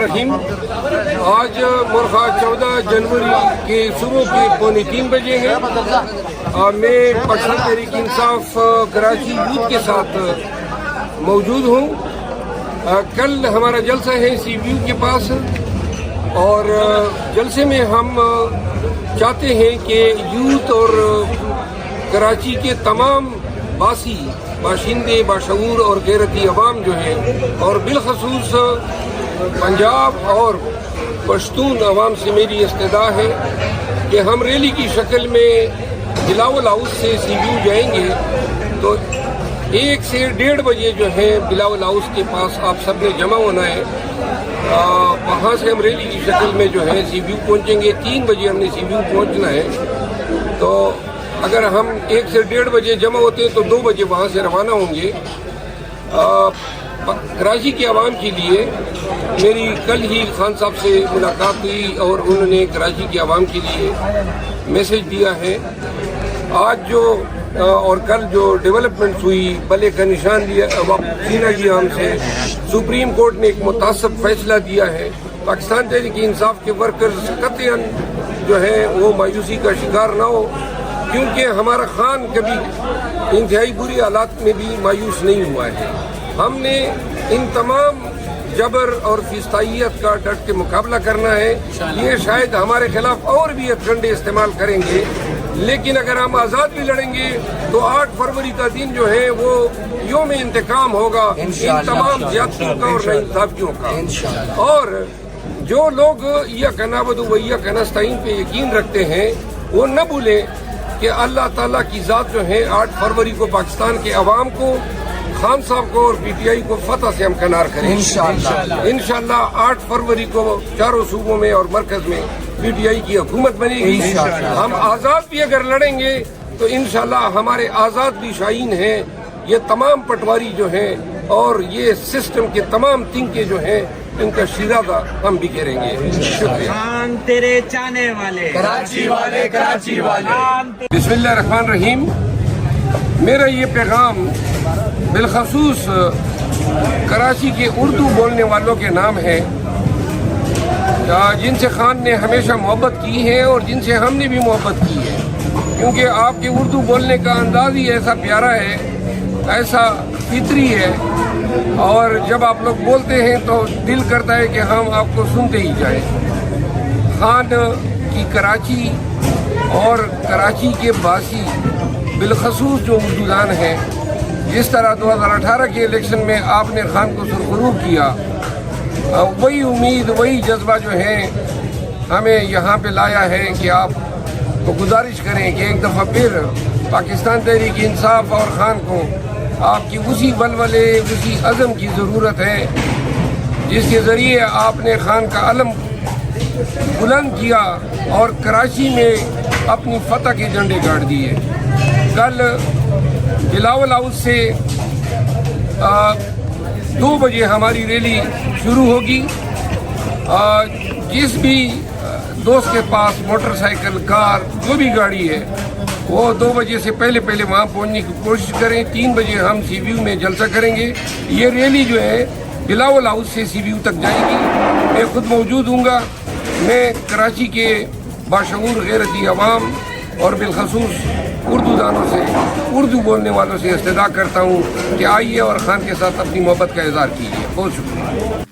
الرحیم۔ آج مرخا 14 جنوری کے صبح کے 2:45 بجے ہیں۔ میں پاکستان تحریک انصاف کراچی یوتھ کے ساتھ موجود ہوں۔ کل ہمارا جلسہ ہے سی ویو کے پاس، اور جلسے میں ہم چاہتے ہیں کہ یوتھ اور کراچی کے تمام باسی باشندے باشعور اور غیرتی عوام جو ہیں، اور بالخصوص پنجاب اور پشتون عوام سے میری استدعا ہے کہ ہم ریلی کی شکل میں بلاول ہاؤس سے سی ویو جائیں گے۔ تو 1 سے 1:30 بجے جو ہے بلاول ہاؤس کے پاس آپ سب نے جمع ہونا ہے۔ وہاں سے ہم ریلی کی شکل میں جو ہے سی ویو پہنچیں گے۔ 3 بجے ہم نے سی ویو پہنچنا ہے۔ تو اگر ہم 1 سے 1:30 بجے جمع ہوتے ہیں تو 2 بجے وہاں سے روانہ ہوں گے۔ کراچی کے عوام کے لیے میری کل ہی خان صاحب سے ملاقات ہوئی، اور انہوں نے کراچی کے عوام کے لیے میسج دیا ہے۔ آج جو اور کل جو ڈیولپمنٹس ہوئی، بلے کا نشان چھینا گیا ہم سے، سپریم کورٹ نے ایک متعصب فیصلہ دیا ہے۔ پاکستان تحریک انصاف کے ورکرز قطعاً جو ہے وہ مایوسی کا شکار نہ ہو، کیونکہ ہمارا خان کبھی انتہائی بری حالات میں بھی مایوس نہیں ہوا ہے۔ ہم نے ان تمام جبر اور فستائیت کا ڈٹ کے مقابلہ کرنا ہے۔ یہ شاید ہمارے خلاف اور بھی ہتھکنڈے استعمال کریں گے، لیکن اگر ہم آزاد بھی لڑیں گے تو 8 فروری کا دن جو ہے وہ یوم انتقام ہوگا ان تمام زیادتیوں کا اور ناانصافیوں کا۔ اور جو لوگ ایاک نعبد و ایاک نستعین پہ یقین رکھتے ہیں، وہ نہ بھولیں کہ اللہ تعالیٰ کی ذات جو ہے 8 فروری کو پاکستان کے عوام کو، خان صاحب کو اور پی ٹی آئی کو فتح سے ہمکنار کریں انشاءاللہ۔ 8 فروری کو چاروں صوبوں میں اور مرکز میں پی ٹی آئی کی حکومت بنے گی۔ ہم آزاد بھی اگر لڑیں گے تو انشاءاللہ ہمارے آزاد بھی شاہین ہیں۔ یہ تمام پٹواری جو ہیں اور یہ سسٹم کے تمام تنکے جو ہیں، ان کا شیرازہ ہم بھی کریں گے۔ شکریہ۔ خان تیرے چاہنے والے، کراچی والے، کراچی والے۔ بسم اللہ الرحمن الرحیم۔ میرا یہ پیغام بالخصوص کراچی کے اردو بولنے والوں کے نام ہے، جن سے خان نے ہمیشہ محبت کی ہے اور جن سے ہم نے بھی محبت کی ہے، کیونکہ آپ کے اردو بولنے کا انداز ہی ایسا پیارا ہے، ایسا فطری ہے، اور جب آپ لوگ بولتے ہیں تو دل کرتا ہے کہ ہم آپ کو سنتے ہی جائیں۔ خان کی کراچی اور کراچی کے باسی بالخصوص جو اردودان ہیں، جس طرح 2018 کے الیکشن میں آپ نے خان کو سرخرو کیا، وہی امید وہی جذبہ جو ہے ہمیں یہاں پہ لایا ہے کہ آپ کو گزارش کریں کہ ایک دفعہ پھر پاکستان تحریک انصاف اور خان کو آپ کی اسی ولولے اسی عزم کی ضرورت ہے جس کے ذریعے آپ نے خان کا علم بلند کیا اور کراچی میں اپنی فتح کے جھنڈے گاڑ دیے۔ کل بلاول ہاؤس سے 2 بجے ہماری ریلی شروع ہوگی۔ جس بھی دوست کے پاس موٹر سائیکل، کار، جو بھی گاڑی ہے، وہ 2 بجے سے پہلے وہاں پہنچنے کی کوشش کریں۔ 3 بجے ہم سی ویو میں جلسہ کریں گے۔ یہ ریلی جو ہے بلاول ہاؤس سے سی ویو تک جائے گی۔ میں خود موجود ہوں گا۔ میں کراچی کے باشعور غیرتی عوام اور بالخصوص اردو دانوں سے، اردو بولنے والوں سے استدعا کرتا ہوں کہ آئیے اور خان کے ساتھ اپنی محبت کا اظہار کیجیے۔ بہت شکریہ۔